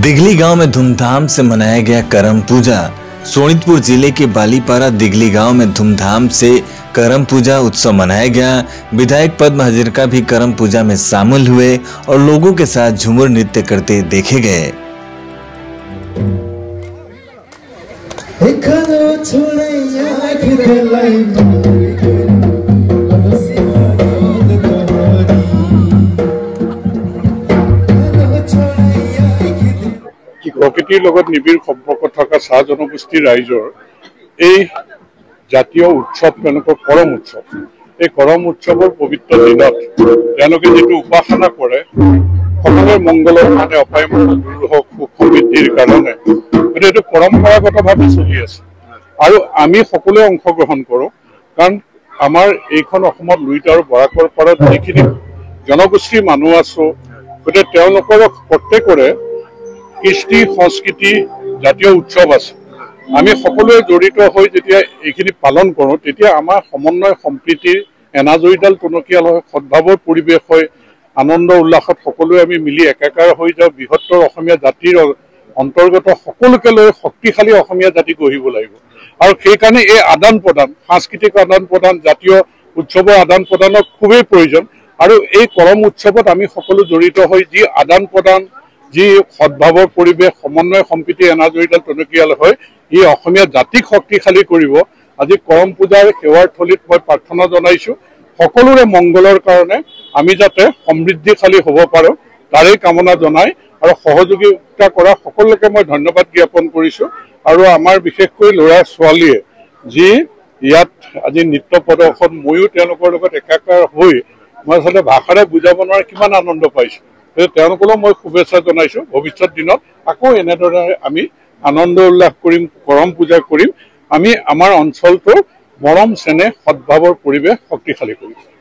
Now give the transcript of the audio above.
दिघली गांव में धूमधाम से मनाया गया करम पूजा। सोनितपुर जिले के बालीपारा दिघली गांव में धूमधाम से करम पूजा उत्सव मनाया गया। विधायक पद्म हजारिका भी करम पूजा में शामिल हुए और लोगों के साथ झूमर नृत्य करते देखे गए। प्रकृतिर লগত निबिड़ सम्पर्क थका चाह जनगोष्ठीर राइजर এই জাতীয় উৎসৱ তেওঁলোকৰ কৰম উৎসৱ। এই কৰম উৎসৱৰ পবিত্ৰ দিনত তেওঁলোকে যেটো উপাসনা কৰে সকলোৰে মংগলৰ কাৰণে অপায় মংগল দূৰ হওক সুখ সমৃদ্ধিৰ কাৰণে এইটো পৰম্পৰাগতভাৱে চলি আছে আৰু আমি সকলোৱে অংশগ্ৰহণ কৰোঁ। কাৰণ আমাৰ এইখন অসমত লুইত আৰু বৰাকৰ পাৰত যিখিনি জনগোষ্ঠীৰ মানুহ আছো গতিকে তেওঁলোকৰ প্ৰত্যেকৰে কৃষ্টি সংস্কৃতি জাতীয় উৎসৱ আছে। আমি সকলোৱে জড়িত হৈ যেতিয়া এইখিনি পালন কৰোঁ তেতিয়া আমাৰ সমন্বয় সম্প্ৰীতিৰ এনাজৰীডাল টনকিয়াল হয়, সদ্ভাৱৰ পৰিৱেশ হয়, আনন্দ উল্লাসত সকলোৱে আমি মিলি একাকাৰ হৈ যাওঁ। বৃহত্তৰ অসমীয়া জাতিৰ অন্তৰ্গত সকলোকে লৈ শক্তিশালী অসমীয়া জাতি গঢ়িব লাগিব আৰু সেইকাৰণে এই আদান প্ৰদান সাংস্কৃতিক আদান প্ৰদান জাতীয় উৎসৱৰ আদান প্ৰদানৰ খুবেই প্ৰয়োজন। আৰু এই কৰম উৎসৱত আমি সকলো জড়িত হৈ যি আদান প্ৰদান যি সদ্ভাৱৰ পৰিৱেশ সমন্বয় সম্প্ৰীতি এনাজৰীডাল টনকিয়াল হয় ই অসমীয়া জাতিক শক্তিশালী কৰিব। আজি কৰম পূজাৰ সেৱাৰ থলীত মই প্ৰাৰ্থনা জনাইছো সকলোৰে মংগলৰ কাৰণে আমি যাতে সমৃদ্ধিশালী হ'ব পাৰোঁ তাৰে কামনা জনাই আৰু সহযোগিতা কৰা সকলোকে মই ধন্যবাদ জ্ঞাপন কৰিছো। আৰু আমাৰ বিশেষকৈ ল'ৰা ছোৱালীয়ে যি ইয়াত আজি নৃত্য প্ৰদৰ্শন ময়ো তেওঁলোকৰ লগত একাকাৰ হৈ মই আচলতে ভাষাৰে বুজাব নোৱাৰা কিমান আনন্দ পাইছো। তেওঁলোকলৈ মই শুভেচ্ছা জনাইছো। ভৱিষ্যত দিনত আকৌ এনেদৰে আমি আনন্দ উল্লাস কৰিম, কৰম পূজা কৰিম, আমি আমাৰ অঞ্চলটোৰ মৰম চেনেহ সদ্ভাৱৰ পৰিৱেশ শক্তিশালী কৰিম।